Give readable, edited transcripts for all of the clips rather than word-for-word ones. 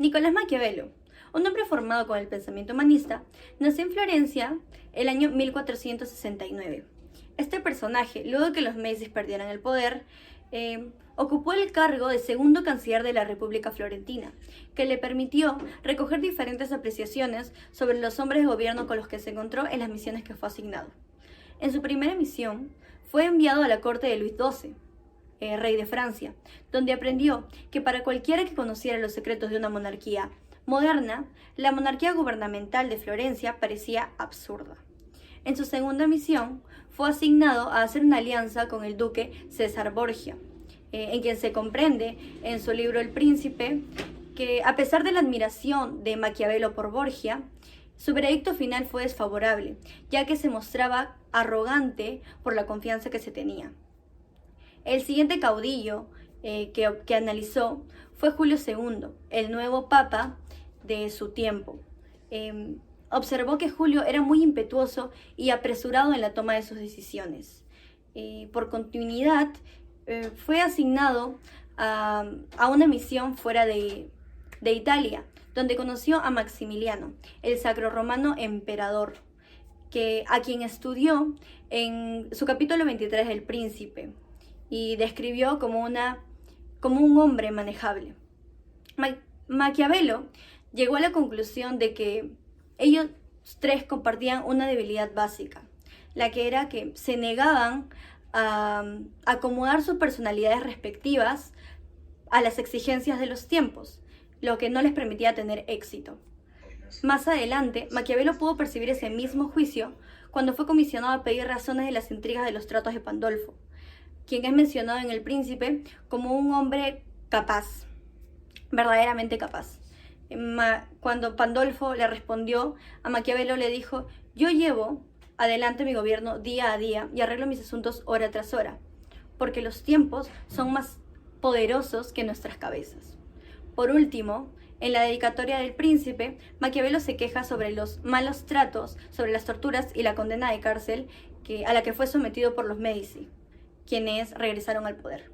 Nicolás Maquiavelo, un hombre formado con el pensamiento humanista, nació en Florencia el año 1469. Este personaje, luego de que los Medici perdieran el poder, ocupó el cargo de segundo canciller de la República Florentina, que le permitió recoger diferentes apreciaciones sobre los hombres de gobierno con los que se encontró en las misiones que fue asignado. En su primera misión, fue enviado a la corte de Luis XII, rey de Francia, donde aprendió que para cualquiera que conociera los secretos de una monarquía moderna, la monarquía gubernamental de Florencia parecía absurda. En su segunda misión, fue asignado a hacer una alianza con el duque César Borgia, en quien se comprende en su libro El Príncipe que, a pesar de la admiración de Maquiavelo por Borgia, su veredicto final fue desfavorable, ya que se mostraba arrogante por la confianza que se tenía. El siguiente caudillo que analizó fue Julio II, el nuevo papa de su tiempo. Observó que Julio era muy impetuoso y apresurado en la toma de sus decisiones. Por continuidad, fue asignado a una misión fuera de Italia, donde conoció a Maximiliano, el sacrorromano emperador, a quien estudió en su capítulo 23 del Príncipe y describió como un hombre manejable. Maquiavelo llegó a la conclusión de que ellos tres compartían una debilidad básica, la que era que se negaban a acomodar sus personalidades respectivas a las exigencias de los tiempos, lo que no les permitía tener éxito. Más adelante, Maquiavelo pudo percibir ese mismo juicio cuando fue comisionado a pedir razones de las intrigas de los tratos de Pandolfo, quien es mencionado en El Príncipe como un hombre capaz, verdaderamente capaz. Cuando Pandolfo le respondió, a Maquiavelo le dijo: yo llevo adelante mi gobierno día a día y arreglo mis asuntos hora tras hora, porque los tiempos son más poderosos que nuestras cabezas. Por último, en la dedicatoria del Príncipe, Maquiavelo se queja sobre los malos tratos, sobre las torturas y la condena de cárcel a la que fue sometido por los Medici, quienes regresaron al poder.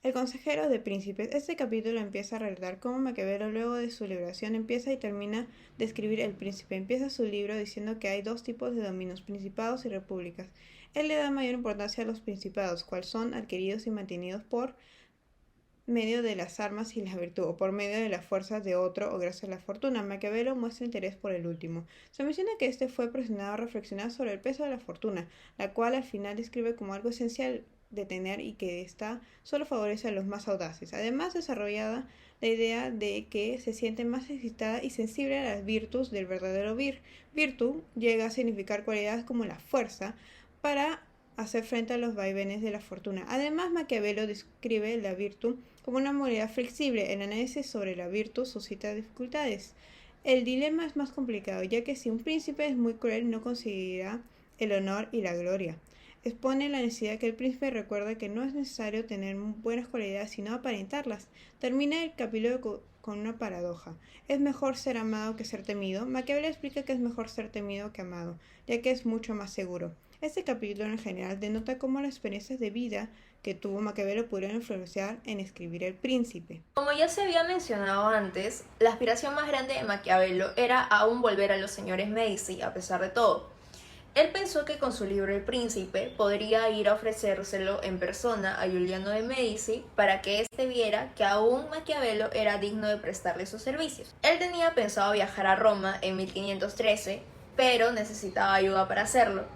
El consejero de príncipes. Este capítulo empieza a relatar cómo Maquiavelo, luego de su liberación, empieza y termina de escribir El Príncipe. Empieza su libro diciendo que hay dos tipos de dominios, principados y repúblicas. Él le da mayor importancia a los principados, cuales son adquiridos y mantenidos por medio de las armas y la virtud, o por medio de las fuerzas de otro o gracias a la fortuna. Maquiavelo muestra interés por el último. Se menciona que este fue presionado a reflexionar sobre el peso de la fortuna, la cual al final describe como algo esencial de tener y que ésta solo favorece a los más audaces. Además, desarrollada la idea de que se siente más excitada y sensible a las virtudes del verdadero virtud llega a significar cualidades como la fuerza para hacer frente a los vaivenes de la fortuna. Además, Maquiavelo describe la virtud como una modalidad flexible. El análisis sobre la virtud suscita dificultades. El dilema es más complicado, ya que si un príncipe es muy cruel, no conseguirá el honor y la gloria. Expone la necesidad que el príncipe recuerda que no es necesario tener buenas cualidades, sino aparentarlas. Termina el capítulo con una paradoja. ¿Es mejor ser amado que ser temido? Maquiavelo explica que es mejor ser temido que amado, ya que es mucho más seguro. Este capítulo en general denota cómo las experiencias de vida que tuvo Maquiavelo pudieron influenciar en escribir El Príncipe. Como ya se había mencionado antes, la aspiración más grande de Maquiavelo era aún volver a los señores Medici, a pesar de todo. Él pensó que con su libro El Príncipe podría ir a ofrecérselo en persona a Giuliano de Medici para que éste viera que aún Maquiavelo era digno de prestarle sus servicios. Él tenía pensado viajar a Roma en 1513, pero necesitaba ayuda para hacerlo.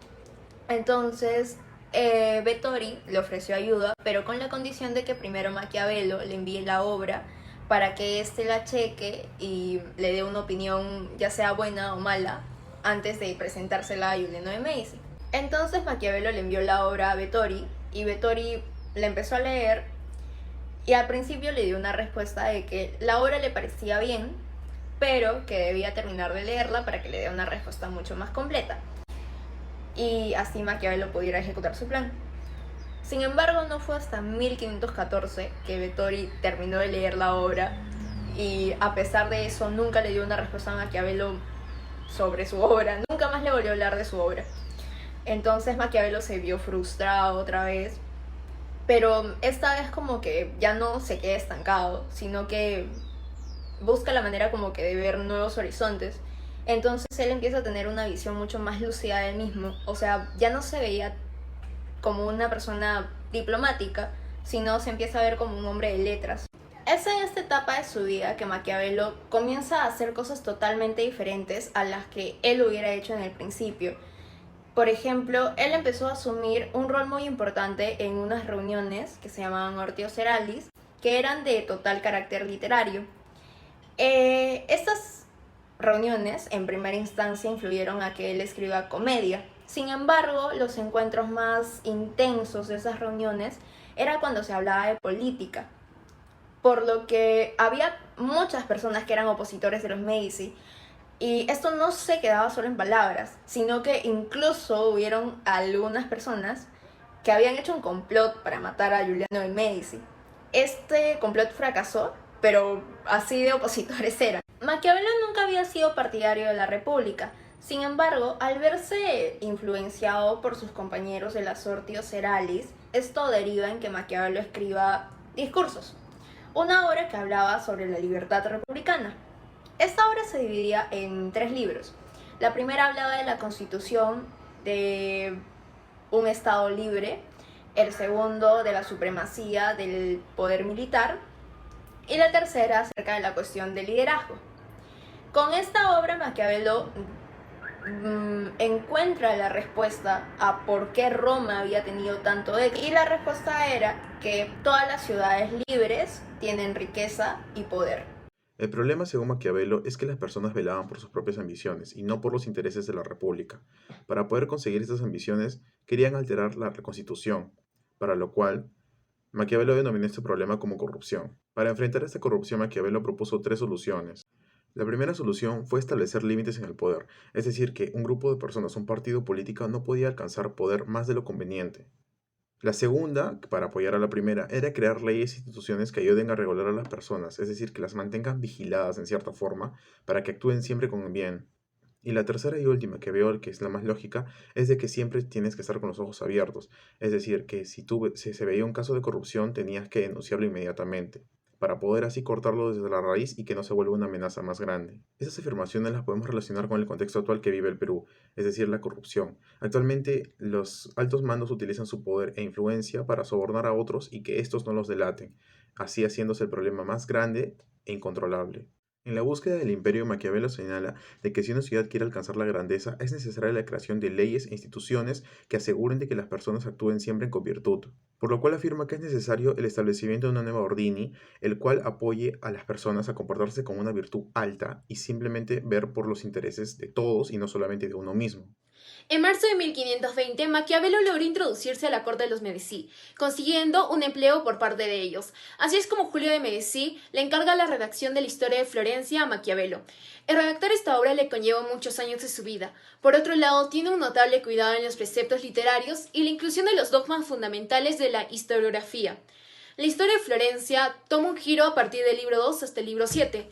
Entonces, Vettori le ofreció ayuda, pero con la condición de que primero Maquiavelo le envíe la obra para que éste la cheque y le dé una opinión, ya sea buena o mala, antes de presentársela a Giuliano de Medici. Entonces Maquiavelo le envió la obra a Vettori y Vettori la empezó a leer y al principio le dio una respuesta de que la obra le parecía bien, pero que debía terminar de leerla para que le dé una respuesta mucho más completa y así Maquiavelo pudiera ejecutar su plan. Sin embargo, no fue hasta 1514 que Vettori terminó de leer la obra y a pesar de eso nunca le dio una respuesta a Maquiavelo sobre su obra, nunca más le volvió a hablar de su obra. Entonces Maquiavelo se vio frustrado otra vez, pero esta vez como que ya no se queda estancado, sino que busca la manera como que de ver nuevos horizontes. Entonces él empieza a tener una visión mucho más lúcida de él mismo. O sea, ya no se veía como una persona diplomática, sino se empieza a ver como un hombre de letras. Es en esta etapa de su vida que Maquiavelo comienza a hacer cosas totalmente diferentes a las que él hubiera hecho en el principio. Por ejemplo, él empezó a asumir un rol muy importante en unas reuniones que se llamaban Hortio Seralis, que eran de total carácter literario. Estas reuniones en primera instancia influyeron a que él escriba comedia. Sin embargo, los encuentros más intensos de esas reuniones era cuando se hablaba de política, por lo que había muchas personas que eran opositores de los Medici. Y esto no se quedaba solo en palabras, sino que incluso hubieron algunas personas que habían hecho un complot para matar a Giuliano de Medici. Este complot fracasó, pero así de opositores eran. Maquiavelo nunca había sido partidario de la República. Sin embargo, al verse influenciado por sus compañeros de la Hortio Seralis, esto deriva en que Maquiavelo escriba Discursos, una obra que hablaba sobre la libertad republicana. Esta obra se dividía en 3 libros. La primera hablaba de la constitución de un Estado libre, el segundo de la supremacía del poder militar y la tercera acerca de la cuestión del liderazgo. Con esta obra Maquiavelo encuentra la respuesta a por qué Roma había tenido tanto éxito, y la respuesta era que todas las ciudades libres tienen riqueza y poder. El problema, según Maquiavelo, es que las personas velaban por sus propias ambiciones y no por los intereses de la República. Para poder conseguir estas ambiciones, querían alterar la Constitución, para lo cual Maquiavelo denominó este problema como corrupción. Para enfrentar esta corrupción, Maquiavelo propuso 3 soluciones. La primera solución fue establecer límites en el poder, es decir, que un grupo de personas, un partido político, no podía alcanzar poder más de lo conveniente. La segunda, para apoyar a la primera, era crear leyes e instituciones que ayuden a regular a las personas, es decir, que las mantengan vigiladas en cierta forma para que actúen siempre con el bien. Y la tercera y última, que veo que es la más lógica, es de que siempre tienes que estar con los ojos abiertos, es decir, que si se veía un caso de corrupción tenías que denunciarlo inmediatamente, para poder así cortarlo desde la raíz y que no se vuelva una amenaza más grande. Esas afirmaciones las podemos relacionar con el contexto actual que vive el Perú, es decir, la corrupción. Actualmente, los altos mandos utilizan su poder e influencia para sobornar a otros y que estos no los delaten, así haciéndose el problema más grande e incontrolable. En la búsqueda del imperio, Maquiavelo señala de que si una ciudad quiere alcanzar la grandeza, es necesaria la creación de leyes e instituciones que aseguren de que las personas actúen siempre con virtud, por lo cual afirma que es necesario el establecimiento de una nueva ordini, el cual apoye a las personas a comportarse con una virtud alta y simplemente ver por los intereses de todos y no solamente de uno mismo. En marzo de 1520, Maquiavelo logró introducirse a la corte de los Medici, consiguiendo un empleo por parte de ellos. Así es como Julio de Medici le encarga la redacción de la historia de Florencia a Maquiavelo. El redactar esta obra le conlleva muchos años de su vida. Por otro lado, tiene un notable cuidado en los preceptos literarios y la inclusión de los dogmas fundamentales de la historiografía. La historia de Florencia toma un giro a partir del libro 2 hasta el libro 7,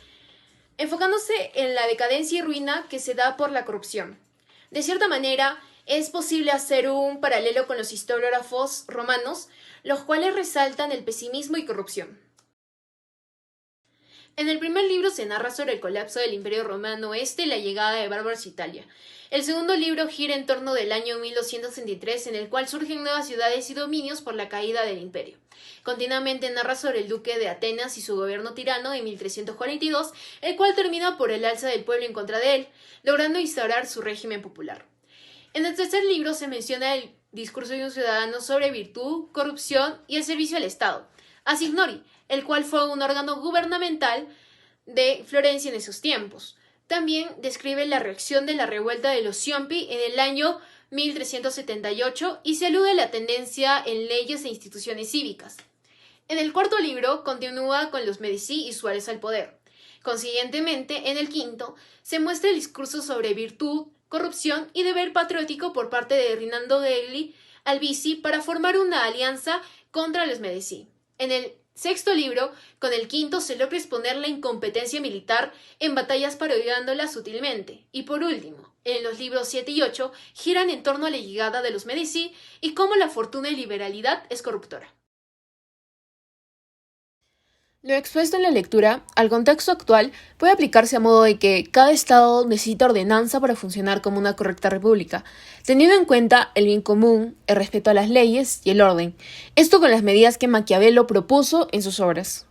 enfocándose en la decadencia y ruina que se da por la corrupción. De cierta manera, es posible hacer un paralelo con los historiógrafos romanos, los cuales resaltan el pesimismo y corrupción. En el primer libro se narra sobre el colapso del Imperio Romano Este y la llegada de bárbaros a Italia. El segundo libro gira en torno del año 1263, en el cual surgen nuevas ciudades y dominios por la caída del imperio. Continuamente narra sobre el duque de Atenas y su gobierno tirano de 1342, el cual termina por el alza del pueblo en contra de él, logrando instaurar su régimen popular. En el tercer libro se menciona el discurso de un ciudadano sobre virtud, corrupción y el servicio al Estado, Asignori, el cual fue un órgano gubernamental de Florencia en esos tiempos. También describe la reacción de la revuelta de los Ciompi en el año 1378 y se alude a la tendencia en leyes e instituciones cívicas. En el cuarto libro continúa con los Medici y su alza al poder. Consiguientemente, en el quinto, se muestra el discurso sobre virtud, corrupción y deber patriótico por parte de Rinaldo degli Albizzi para formar una alianza contra los Medici. En el sexto libro, con el quinto se logra exponer la incompetencia militar en batallas parodiándola sutilmente. Y por último, en los libros 7 y 8 giran en torno a la llegada de los Medici y cómo la fortuna y liberalidad es corruptora. Lo expuesto en la lectura, al contexto actual, puede aplicarse a modo de que cada Estado necesita ordenanza para funcionar como una correcta república, teniendo en cuenta el bien común, el respeto a las leyes y el orden, esto con las medidas que Maquiavelo propuso en sus obras.